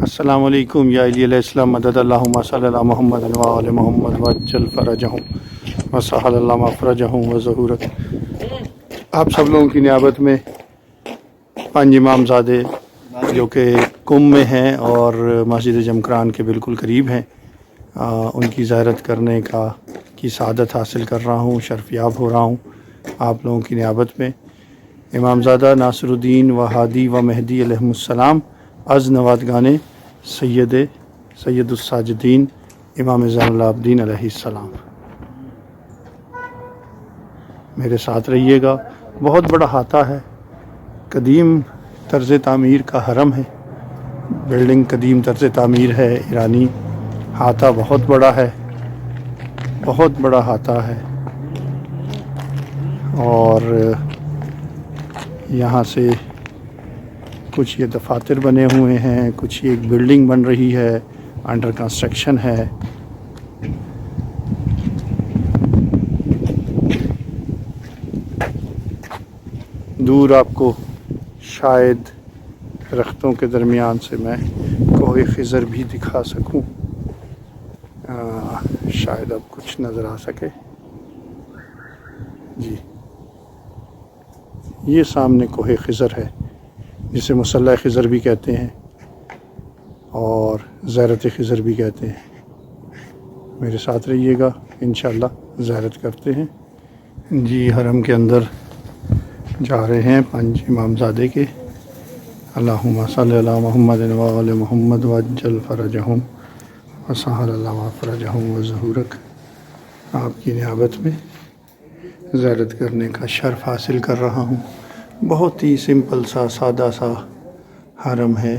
السلام علیکم یا علی علیہ السلام مدد اللہم صلی اللہ محمد و آل محمد وجل فرجہم وسہل اللہ مفرجہم وظہورت۔ آپ سب لوگوں کی نیابت میں پانچ امام زادے جو کہ کم میں ہیں اور مسجد جمکران کے بالکل قریب ہیں، ان کی زیارت کرنے کی سعادت حاصل کر رہا ہوں، شرف یاب ہو رہا ہوں آپ لوگوں کی نیابت میں۔ امام زادہ ناصر الدین و ہادی و مہدی علیہ السلام از نوادگانے سید الساجدین امام زین العابدین علیہ السلام۔ میرے ساتھ رہیے گا۔ بہت بڑا احاطہ ہے، قدیم طرز تعمیر کا حرم ہے، بلڈنگ قدیم طرز تعمیر ہے ایرانی۔ احاطہ بہت بڑا ہے، بہت بڑا احاطہ ہے، اور یہاں سے کچھ یہ دفاتر بنے ہوئے ہیں، کچھ ایک بلڈنگ بن رہی ہے، انڈر کنسٹرکشن ہے۔ دور آپ کو شاید درختوں کے درمیان سے میں کوہ خضر بھی دکھا سکوں، شاید اب کچھ نظر آ سکے۔ جی، یہ سامنے کوہ خضر ہے، جسے مصلی خضر بھی کہتے ہیں اور زیارت خضر بھی کہتے ہیں۔ میرے ساتھ رہیے گا، انشاءاللہ زیارت کرتے ہیں۔ جی، حرم کے اندر جا رہے ہیں پانچ امام زادے کے۔ اللہم صلی اللہ محمد و آل محمد وعجل فرجہم وسہل اللہ مفرجہم وظہورک۔ آپ کی نیابت میں زیارت کرنے کا شرف حاصل کر رہا ہوں۔ بہت ہی سمپل سا، سادہ سا حرم ہے،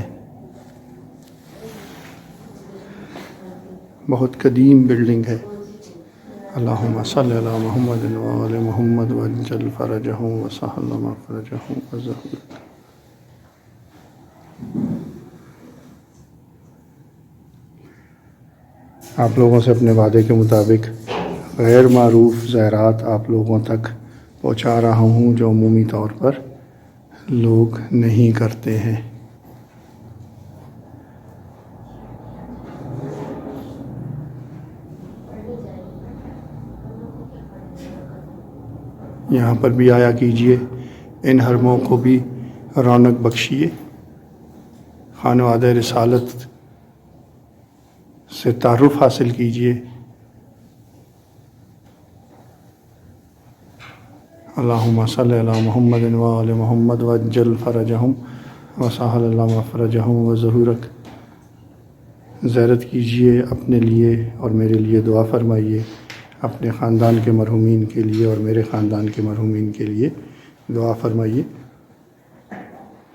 بہت قدیم بلڈنگ ہے۔ اللہم صلی اللہ محمد و آل محمد وعجل فرجہم وسہل اللہ مفرجہم وظہورک۔ آپ لوگوں سے اپنے وعدے کے مطابق غیر معروف زائرات آپ لوگوں تک پہنچا رہا ہوں، جو عمومی طور پر لوگ نہیں کرتے ہیں۔ یہاں پر بھی آیا کیجئے، ان حرموں کو بھی رونق بخشیے، خانوادہ رسالت سے تعارف حاصل کیجئے۔ اللہم صلی اللہ محمد و آل محمد وعجل فرجہم وسہل اللہ مفرجہم وظہورک۔ زیارت کیجئے، اپنے لیے اور میرے لیے دعا فرمائیے، اپنے خاندان کے مرحومین کے لیے اور میرے خاندان کے مرحومین کے لیے دعا فرمائیے۔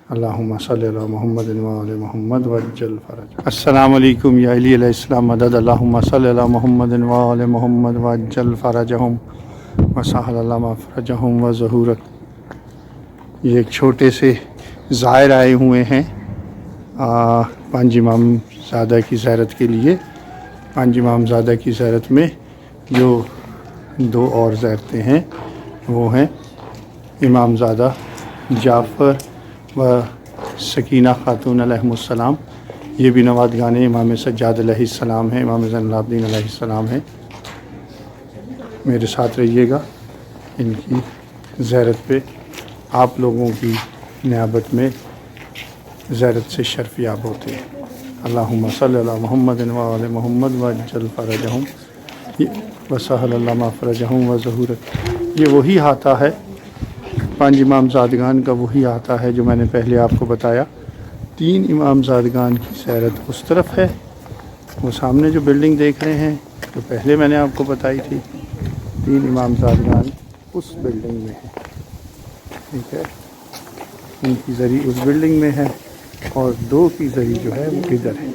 اللہم صلی اللہ محمد و آل محمد وعجل فرجہم۔ السلام علیکم یا علی علیہ السلام مدد اللہم صلی اللہ محمد و آل محمد وعجل فرجہم وسہل اللہ مفرجہم وظہورک۔ یہ ایک چھوٹے سے زائر آئے ہوئے ہیں پانچ امام زادہ کی زیارت کے لیے۔ پانچ امام زادہ کی زیارت میں جو دو اور زیارتیں ہیں وہ ہیں امام زادہ جعفر و سکینہ خاتون علیہ السلام، یہ بھی نوادگان امام سجاد علیہ السلام ہیں، امام زین العابدین علیہ السلام ہیں۔ میرے ساتھ رہیے گا، ان کی زیارت پہ آپ لوگوں کی نیابت میں زیارت سے شرف یاب ہوتے ہیں۔ اللہم صلی اللہ محمد و آل محمد وعجل فرجہم وسہل اللہ مفرجہم وظہورک۔ یہ وہی احاطہ ہے، پانچ امام زادگان کا وہی احاطہ ہے جو میں نے پہلے آپ کو بتایا۔ تین امام زادگان کی زیارت اس طرف ہے، وہ سامنے جو بلڈنگ دیکھ رہے ہیں جو پہلے میں نے آپ کو بتائی تھی، تین امام زادگان اس بلڈنگ میں ہیں، ٹھیک ہے، ان کی زری اس بلڈنگ میں ہے اور دو کی زری جو ہے وہ ادھر ہے۔